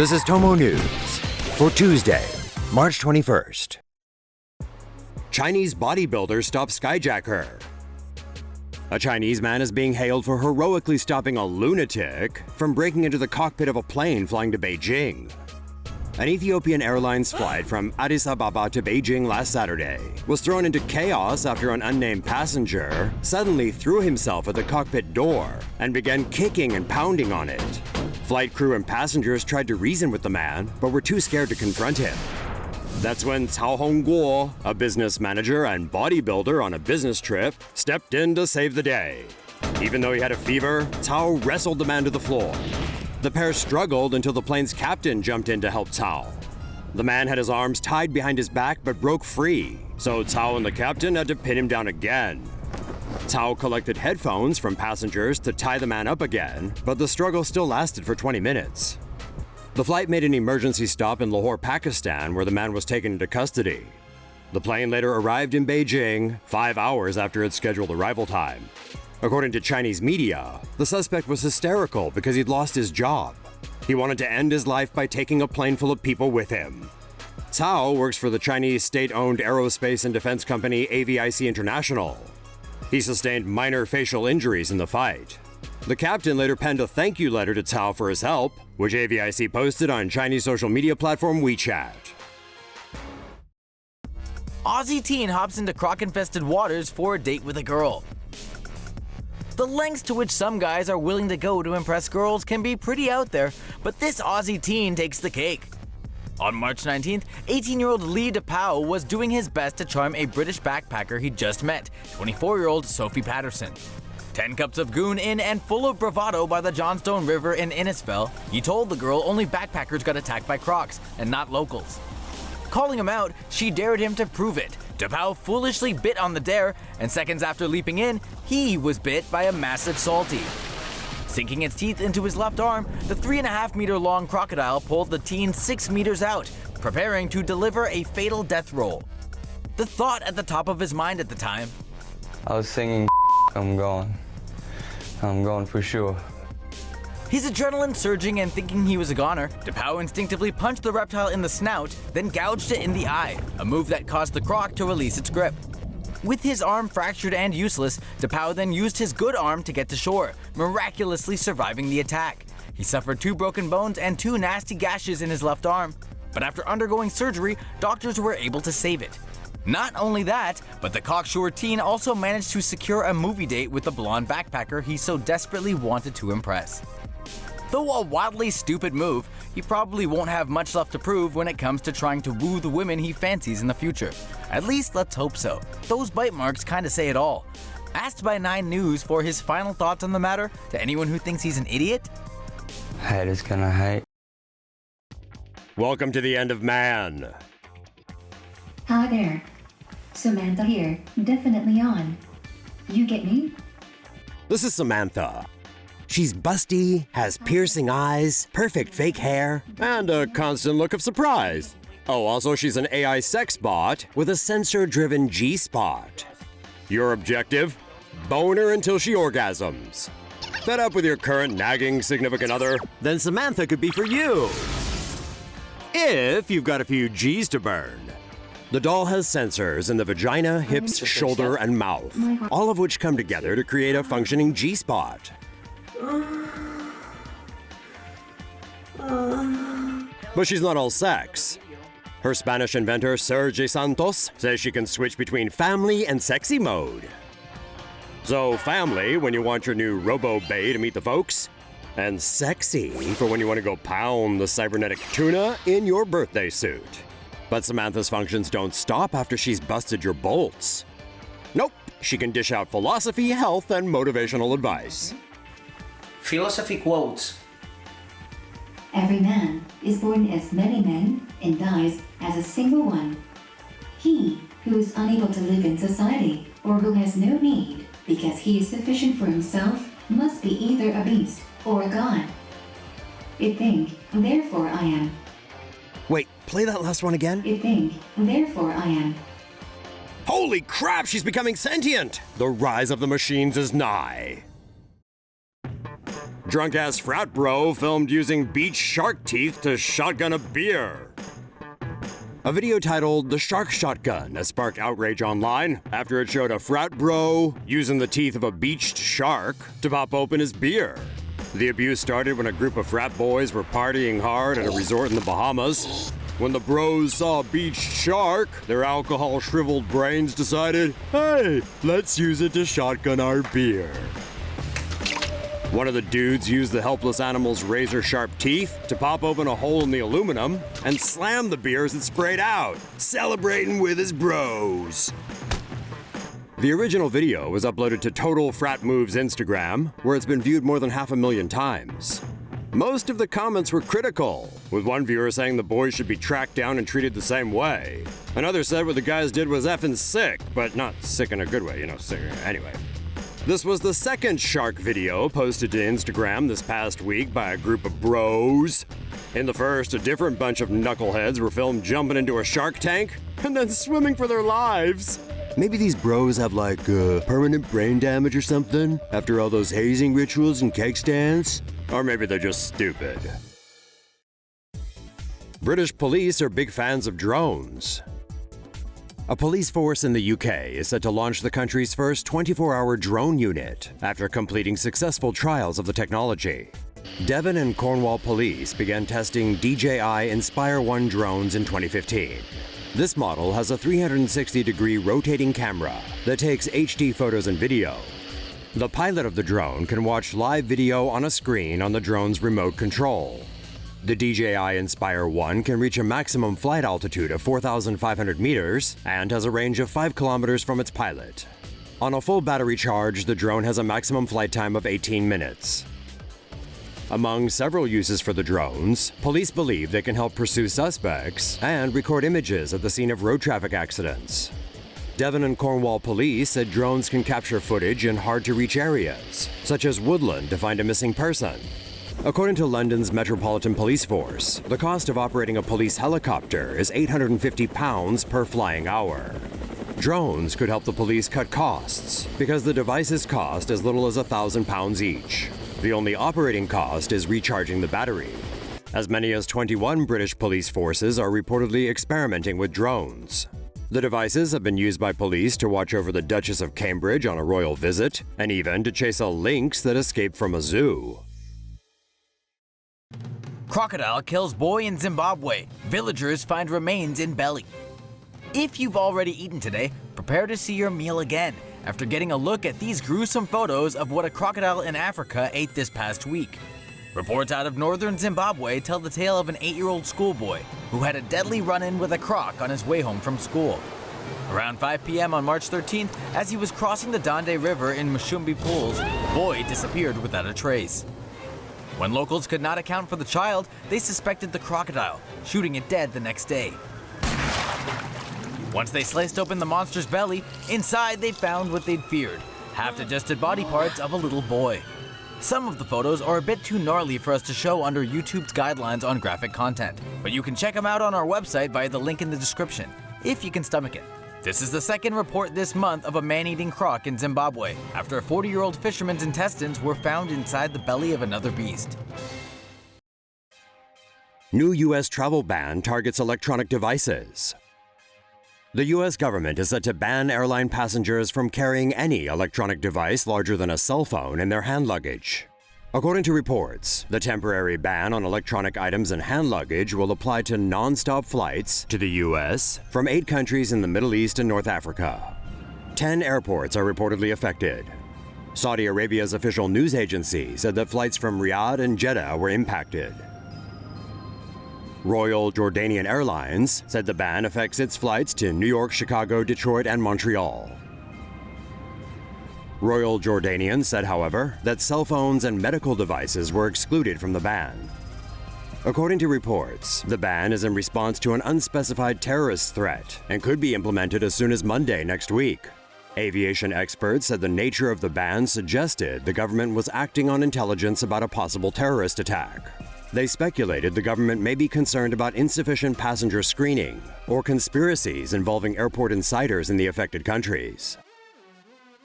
This is TomoNews for Tuesday, March 21st. Chinese bodybuilder stops skyjacker. A Chinese man is being hailed for heroically stopping a lunatic from breaking into the cockpit of a plane flying to Beijing. An Ethiopian Airlines flight from Addis Ababa to Beijing last Saturday was thrown into chaos after an unnamed passenger suddenly threw himself at the cockpit door and began kicking and pounding on it. Flight crew and passengers tried to reason with the man, but were too scared to confront him. That's when Cao Hongguo, a business manager and bodybuilder on a business trip, stepped in to save the day. Even though he had a fever, Cao wrestled the man to the floor. The pair struggled until the plane's captain jumped in to help Cao. The man had his arms tied behind his back but broke free, so Cao and the captain had to pin him down again. Cao collected headphones from passengers to tie the man up again, but the struggle still lasted for 20 minutes. The flight made an emergency stop in Lahore, Pakistan, where the man was taken into custody. The plane later arrived in Beijing 5 hours after its scheduled arrival time. According to Chinese media, the suspect was hysterical because he'd lost his job. He wanted to end his life by taking a plane full of people with him. Cao works for the Chinese state-owned aerospace and defense company AVIC International. He sustained minor facial injuries in the fight. The captain later penned a thank you letter to Cao for his help, which AVIC posted on Chinese social media platform WeChat. Aussie teen hops into croc-infested waters for a date with a girl. The lengths to which some guys are willing to go to impress girls can be pretty out there, but this Aussie teen takes the cake. On March 19th, 18-year-old Lee DePau was doing his best to charm a British backpacker he'd just met, 24-year-old Sophie Patterson. 10 cups of goon in and full of bravado by the Johnstone River in Innisfell, he told the girl only backpackers got attacked by crocs and not locals. Calling him out, she dared him to prove it. DePau foolishly bit on the dare, and seconds after leaping in, he was bit by a massive salty. Sinking its teeth into his left arm, the 3.5-meter-long crocodile pulled the teen 6 meters out, preparing to deliver a fatal death roll. The thought at the top of his mind at the time: I was singing, I'm gone. I'm gone for sure. His adrenaline surging and thinking he was a goner, DePau instinctively punched the reptile in the snout, then gouged it in the eye, a move that caused the croc to release its grip. With his arm fractured and useless, DePau then used his good arm to get to shore, miraculously surviving the attack. He suffered 2 broken bones and 2 nasty gashes in his left arm, but after undergoing surgery, doctors were able to save it. Not only that, but the cocksure teen also managed to secure a movie date with the blonde backpacker he so desperately wanted to impress. Though a wildly stupid move, he probably won't have much left to prove when it comes to trying to woo the women he fancies in the future. At least let's hope so. Those bite marks kinda say it all. Asked by 9 News for his final thoughts on the matter to anyone who thinks he's an idiot, Haters gonna hate. Welcome to the end of man. Hi there. Samantha here, definitely on. You get me? This is Samantha. She's busty, has piercing eyes, perfect fake hair, and a constant look of surprise. Oh, also she's an AI sex bot with a sensor-driven G-spot. Your objective? Bone her until she orgasms. Fed up with your current nagging significant other? Then Samantha could be for you. If you've got a few G's to burn. The doll has sensors in the vagina, hips, shoulder, and mouth, all of which come together to create a functioning G-spot. But she's not all sex. Her Spanish inventor, Sergi Santos, says she can switch between family and sexy mode. So family when you want your new robo-bae to meet the folks, and sexy for when you want to go pound the cybernetic tuna in your birthday suit. But Samantha's functions don't stop after she's busted your bolts. Nope, she can dish out philosophy, health, and motivational advice. Philosophy quotes. Every man is born as many men and dies as a single one. He who is unable to live in society or who has no need because he is sufficient for himself must be either a beast or a god. I think, therefore I am. Wait, play that last one again? I think, therefore I am. Holy crap, she's becoming sentient! The rise of the machines is nigh. Drunk-ass frat bro filmed using beach shark teeth to shotgun a beer. A video titled "The Shark Shotgun" has sparked outrage online after it showed a frat bro using the teeth of a beached shark to pop open his beer. The abuse started when a group of frat boys were partying hard at a resort in the Bahamas. When the bros saw a beached shark, their alcohol-shriveled brains decided, hey, let's use it to shotgun our beer. One of the dudes used the helpless animal's razor-sharp teeth to pop open a hole in the aluminum and slam the beer as it sprayed out, celebrating with his bros. The original video was uploaded to Total Frat Moves Instagram, where it's been viewed more than 500,000 times. Most of the comments were critical, with one viewer saying the boys should be tracked down and treated the same way. Another said what the guys did was effing sick, but not sick in a good way, you know, sick. Anyway. This was the second shark video posted to Instagram this past week by a group of bros. In the first, a different bunch of knuckleheads were filmed jumping into a shark tank and then swimming for their lives. Maybe these bros have like permanent brain damage or something after all those hazing rituals and cake stands. Or maybe they're just stupid. British police are big fans of drones. A police force in the UK is set to launch the country's first 24-hour drone unit after completing successful trials of the technology. Devon and Cornwall police began testing DJI Inspire 1 drones in 2015. This model has a 360-degree rotating camera that takes HD photos and video. The pilot of the drone can watch live video on a screen on the drone's remote control. The DJI Inspire 1 can reach a maximum flight altitude of 4,500 meters and has a range of 5 kilometers from its pilot. On a full battery charge, the drone has a maximum flight time of 18 minutes. Among several uses for the drones, police believe they can help pursue suspects and record images at the scene of road traffic accidents. Devon and Cornwall police said drones can capture footage in hard-to-reach areas, such as woodland, to find a missing person. According to London's Metropolitan Police Force, the cost of operating a police helicopter is £850 per flying hour. Drones could help the police cut costs because the devices cost as little as £1,000 each. The only operating cost is recharging the battery. As many as 21 British police forces are reportedly experimenting with drones. The devices have been used by police to watch over the Duchess of Cambridge on a royal visit, and even to chase a lynx that escaped from a zoo. Crocodile kills boy in Zimbabwe. Villagers find remains in belly. If you've already eaten today, prepare to see your meal again after getting a look at these gruesome photos of what a crocodile in Africa ate this past week. Reports out of northern Zimbabwe tell the tale of an 8-year-old schoolboy who had a deadly run-in with a croc on his way home from school. Around 5 p.m. on March 13th, as he was crossing the Dande River in Mushumbi Pools, the boy disappeared without a trace. When locals could not account for the child, they suspected the crocodile, shooting it dead the next day. Once they sliced open the monster's belly, inside they found what they'd feared, half-digested body parts of a little boy. Some of the photos are a bit too gnarly for us to show under YouTube's guidelines on graphic content, but you can check them out on our website via the link in the description, if you can stomach it. This is the second report this month of a man-eating croc in Zimbabwe, after a 40-year-old fisherman's intestines were found inside the belly of another beast. New U.S. travel ban targets electronic devices. The U.S. government is set to ban airline passengers from carrying any electronic device larger than a cell phone in their hand luggage. According to reports, the temporary ban on electronic items and hand luggage will apply to non-stop flights to the U.S. from 8 countries in the Middle East and North Africa. 10 airports are reportedly affected. Saudi Arabia's official news agency said that flights from Riyadh and Jeddah were impacted. Royal Jordanian Airlines said the ban affects its flights to New York, Chicago, Detroit, and Montreal. Royal Jordanian said, however, that cell phones and medical devices were excluded from the ban. According to reports, the ban is in response to an unspecified terrorist threat and could be implemented as soon as Monday next week. Aviation experts said the nature of the ban suggested the government was acting on intelligence about a possible terrorist attack. They speculated the government may be concerned about insufficient passenger screening or conspiracies involving airport insiders in the affected countries.